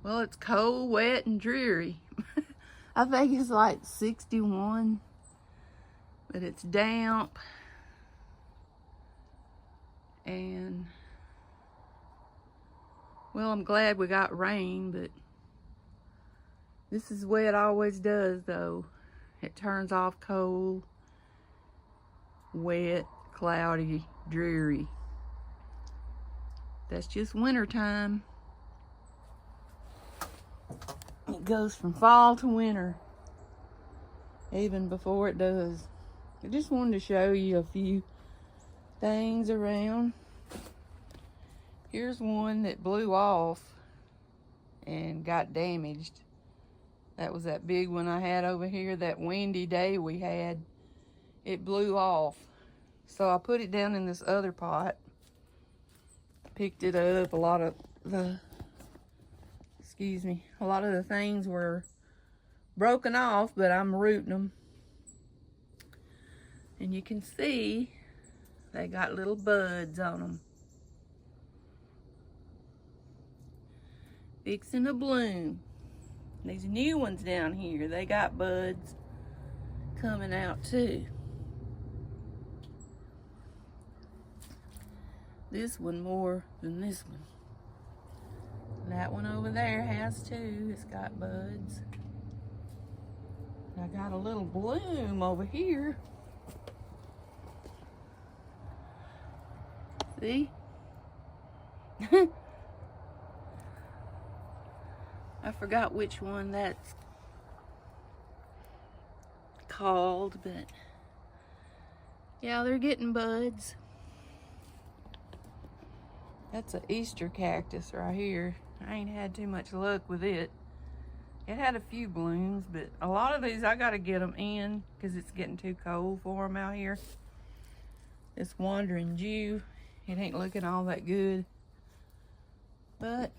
Well, it's cold, wet, and dreary. I think it's like 61, but it's damp. And, well, I'm glad we got rain, but this is the way it always does, though. It turns off cold, wet, cloudy, dreary. That's just winter time. It goes from fall to winter, even before it does. I just wanted to show you a few things around. Here's one that blew off and got damaged. That was that big one I had over here, that windy day we had. It blew off. So I put it down in this other pot. Picked it up. A lot of the things were broken off, but I'm rooting them. And you can see they got little buds on them. Fixing to bloom. These new ones down here, they got buds coming out too. This one more than this one. That one over there has too. It's got buds. I got a little bloom over here. See? I forgot which one that's called, but yeah, they're getting buds. That's an Easter cactus right here. I ain't had too much luck with it. It had a few blooms, but a lot of these I gotta get them in because it's getting too cold for them out here. This wandering Jew, it ain't looking all that good, but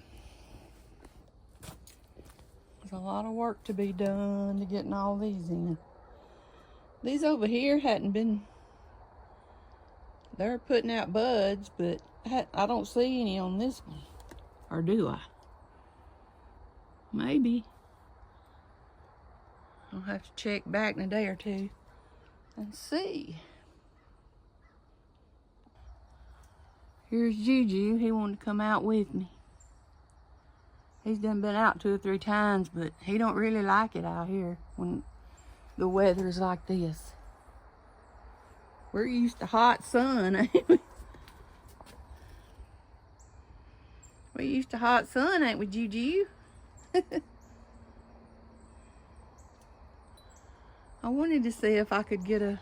there's a lot of work to be done to getting all these in. These over here hadn't been, they're putting out buds, but I don't see any on this one. Or do I? Maybe. I'll have to check back in a day or two and see. Here's Juju. He wanted to come out with me. He's done been out 2 or 3 times, but he don't really like it out here when the weather's like this. We're used to hot sun, ain't we? We're used to hot sun, ain't we, Juju? I wanted to see if I could get a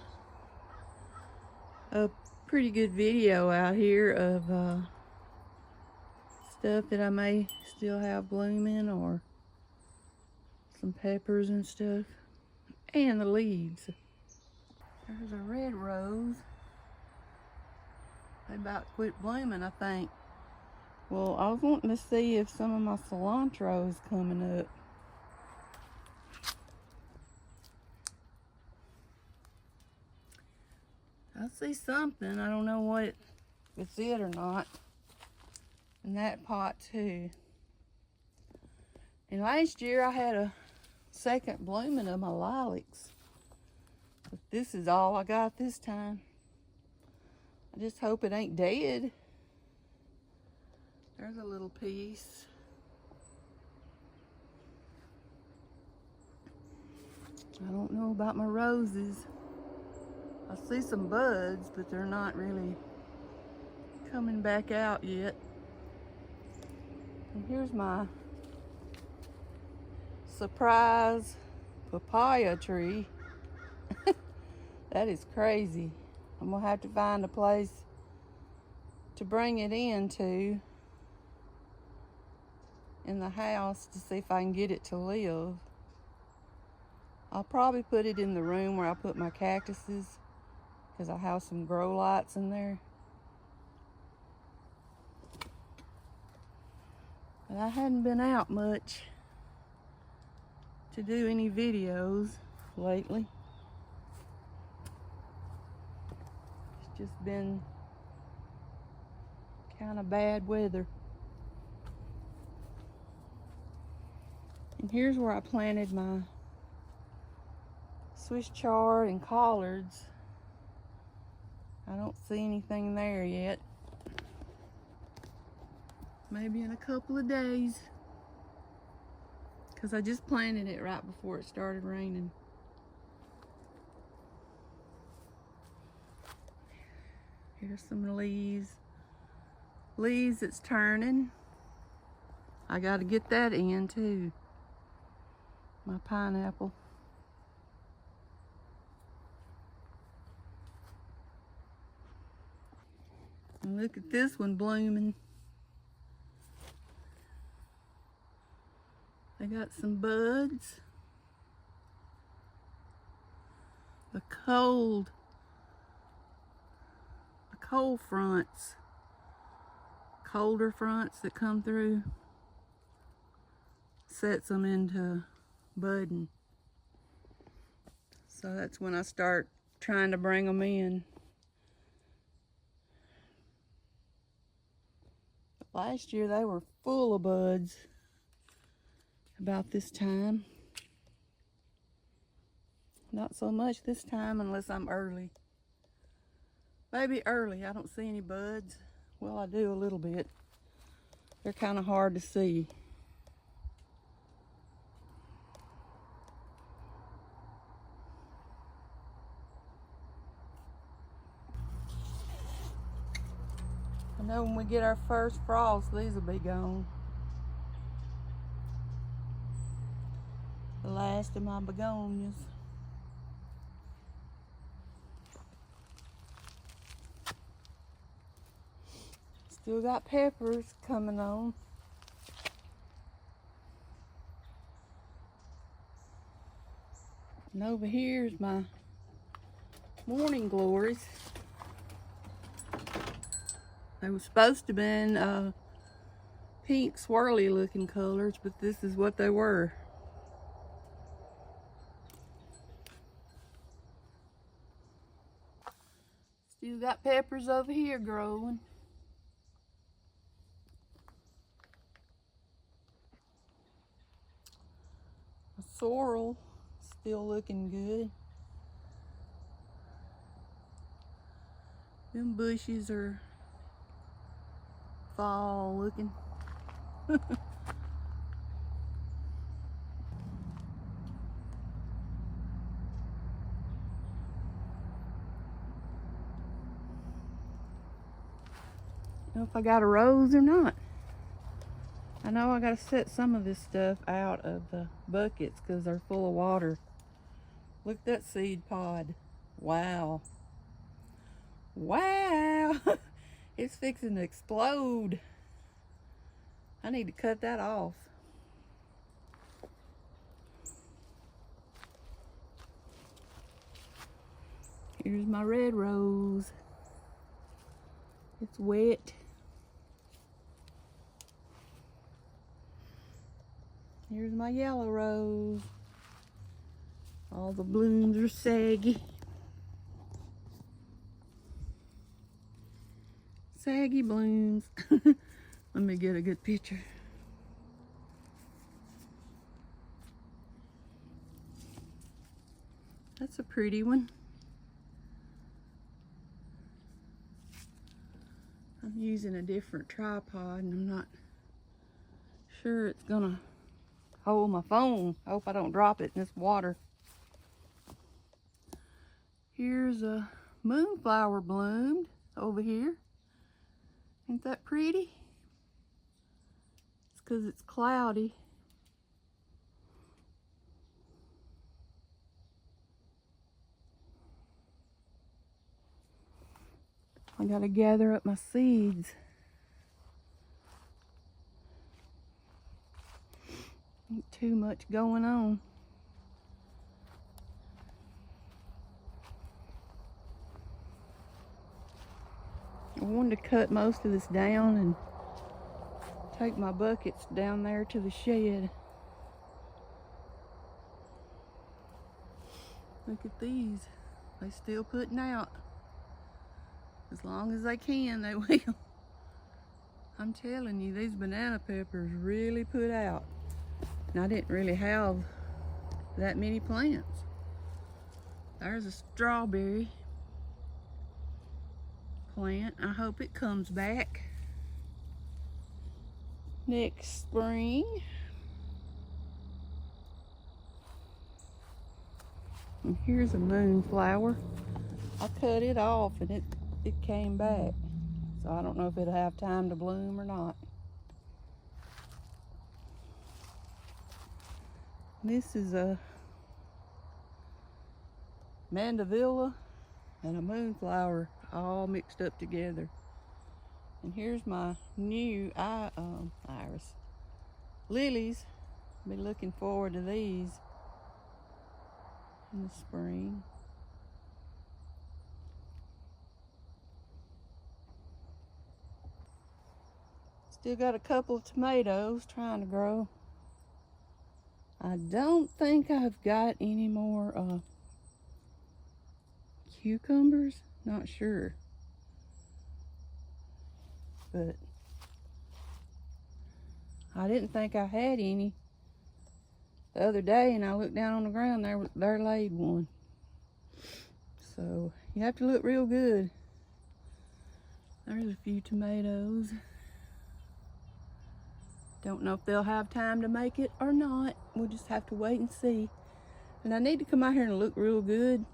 pretty good video out here of stuff that I may still have blooming, or some peppers and stuff, and the leaves. There's a red rose. They about quit blooming, I think. Well, I was wanting to see if some of my cilantro is coming up. I see something. I don't know what if it's it or not. In that pot too. And last year I had a second blooming of my lilacs. But this is all I got this time. I just hope it ain't dead. There's a little piece. I don't know about my roses. I see some buds, but they're not really coming back out yet. And here's my surprise papaya tree. That is crazy. I'm gonna have to find a place to bring it into in the house to see if I can get it to live. I'll probably put it in the room where I put my cactuses, because I have some grow lights in there. But I hadn't been out much to do any videos lately. It's just been kind of bad weather. And here's where I planted my Swiss chard and collards. I don't see anything there yet. Maybe in a couple of days, because I just planted it right before it started raining. Here's some leaves. Leaves that's turning. I got to get that in too. My pineapple. And look at this one blooming. I got some buds. The cold fronts, colder fronts that come through, sets them into budding. So that's when I start trying to bring them in. Last year they were full of buds about this time. Not so much this time unless I'm early. Maybe early. I don't see any buds. Well, I do a little bit. They're kind of hard to see. I know when we get our first frost, these will be gone. The last of my begonias. Still got peppers coming on. And over here is my morning glories. They were supposed to have been pink swirly looking colors, but this is what they were. Still got peppers over here growing. A sorrel still looking good. Them bushes are fall looking. Know if I got a rose or not. I know I got to set some of this stuff out of the buckets because they're full of water. Look at that seed pod. Wow. Wow. It's fixing to explode. I need to cut that off. Here's my red rose. It's wet. Here's my yellow rose. All the blooms are saggy. Saggy blooms. Let me get a good picture. That's a pretty one. I'm using a different tripod and I'm not sure it's gonna hold my phone. I hope I don't drop it in this water. Here's a moonflower bloomed over here. Ain't that pretty? It's because it's cloudy. I gotta gather up my seeds. Ain't too much going on. I wanted to cut most of this down and take my buckets down there to the shed. Look at these. They still putting out. As long as they can, they will. I'm telling you, these banana peppers really put out. And I didn't really have that many plants. There's a strawberry plant. I hope it comes back next spring. And here's a moonflower. I cut it off and it came back. So I don't know if it'll have time to bloom or not. This is a mandevilla and a moonflower all mixed up together. And here's my new iris. Lilies. Be looking forward to these in the spring. Still got a couple of tomatoes trying to grow. I don't think I've got any more cucumbers. Not sure. But I didn't think I had any the other day, and I looked down on the ground, there laid one. So you have to look real good. There's a few tomatoes. Don't know if they'll have time to make it or not. We'll just have to wait and see. And I need to come out here and look real good.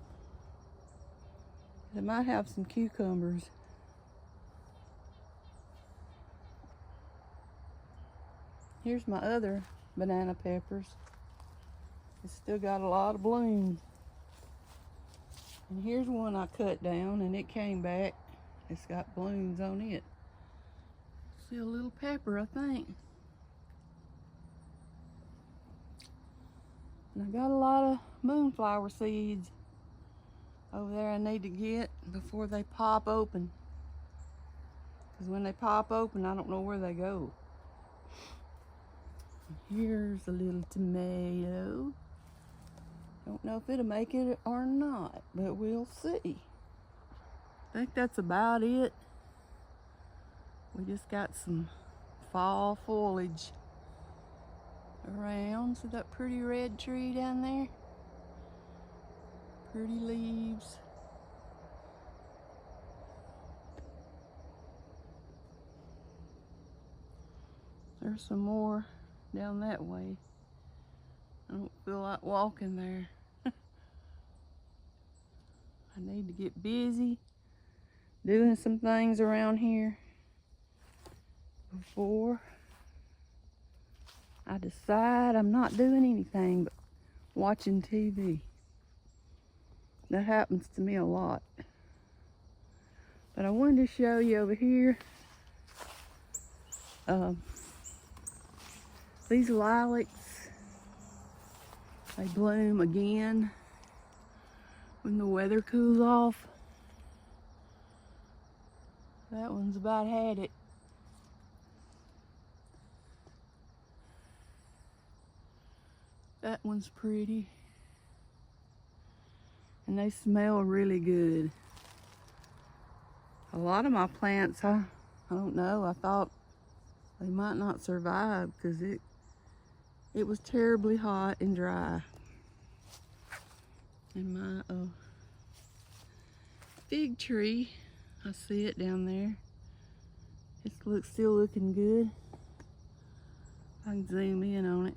I might have some cucumbers. Here's my other banana peppers. It's still got a lot of blooms. And here's one I cut down and it came back. It's got blooms on it. See a little pepper, I think. And I got a lot of moonflower seeds over there I need to get before they pop open. Because when they pop open, I don't know where they go. Here's a little tomato. Don't know if it'll make it or not, but we'll see. I think that's about it. We just got some fall foliage around. See that pretty red tree down there? Pretty leaves. There's some more down that way. I don't feel like walking there. I need to get busy doing some things around here before I decide I'm not doing anything but watching TV. That happens to me a lot. But I wanted to show you over here these lilacs. They bloom again when the weather cools off. That one's about had it. That one's pretty. And they smell really good. A lot of my plants, I don't know, I thought they might not survive because it was terribly hot and dry. And my fig tree, I see it down there. It's still looking good. I can zoom in on it.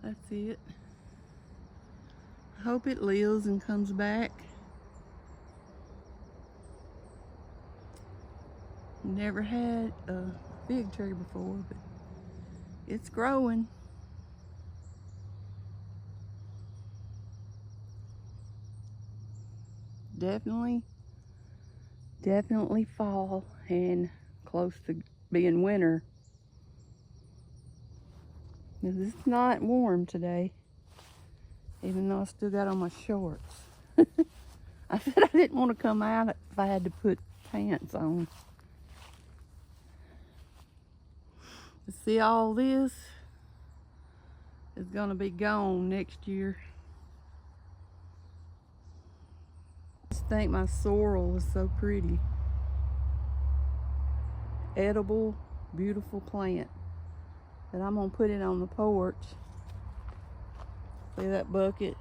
That's it. I hope it lives and comes back. Never had a fig tree before, but it's growing. Definitely fall and close to being winter. It's not warm today, even though I still got on my shorts. I said I didn't want to come out if I had to put pants on. See, all this is going to be gone next year. I just think my sorrel is so pretty. Edible Beautiful plant. But I'm gonna put it on the porch. See that bucket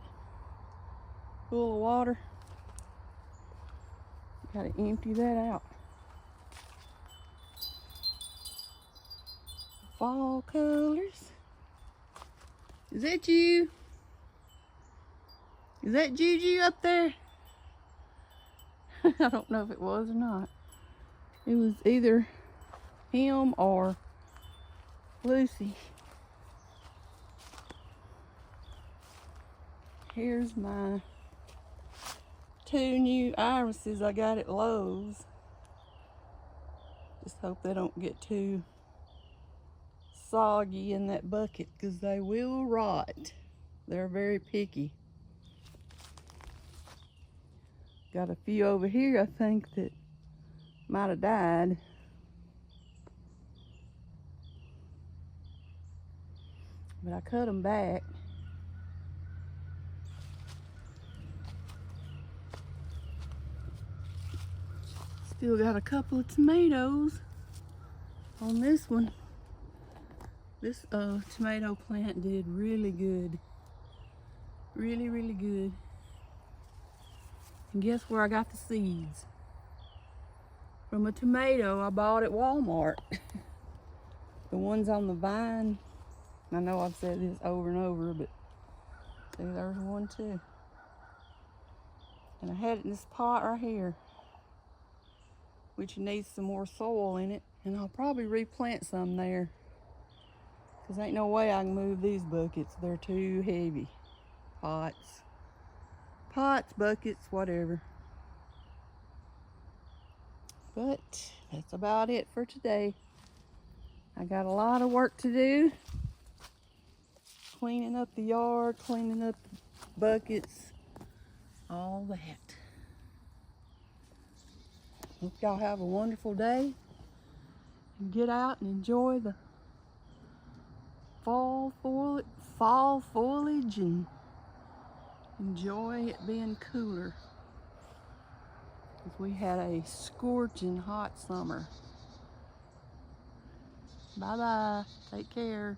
full of water? Gotta empty that out. Fall colors. Is that you? Is that Juju up there? I don't know if it was or not. It was either him or Lucy. Here's my 2 new irises I got at Lowe's. Just hope they don't get too soggy in that bucket because they will rot. They're very picky. Got a few over here I think that might have died. But I cut them back. Still got a couple of tomatoes on this one. This tomato plant did really good. Really, really good. And guess where I got the seeds? From a tomato I bought at Walmart. The ones on the vine. I know I've said this over and over, but see, there's one too. And I had it in this pot right here, which needs some more soil in it, and I'll probably replant some there. Cause ain't no way I can move these buckets. They're too heavy. Pots, buckets, whatever. But that's about it for today. I got a lot of work to do. Cleaning up the yard, cleaning up the buckets, all that. Hope y'all have a wonderful day and get out and enjoy the fall foliage and enjoy it being cooler. Because we had a scorching hot summer. Bye-bye. Take care.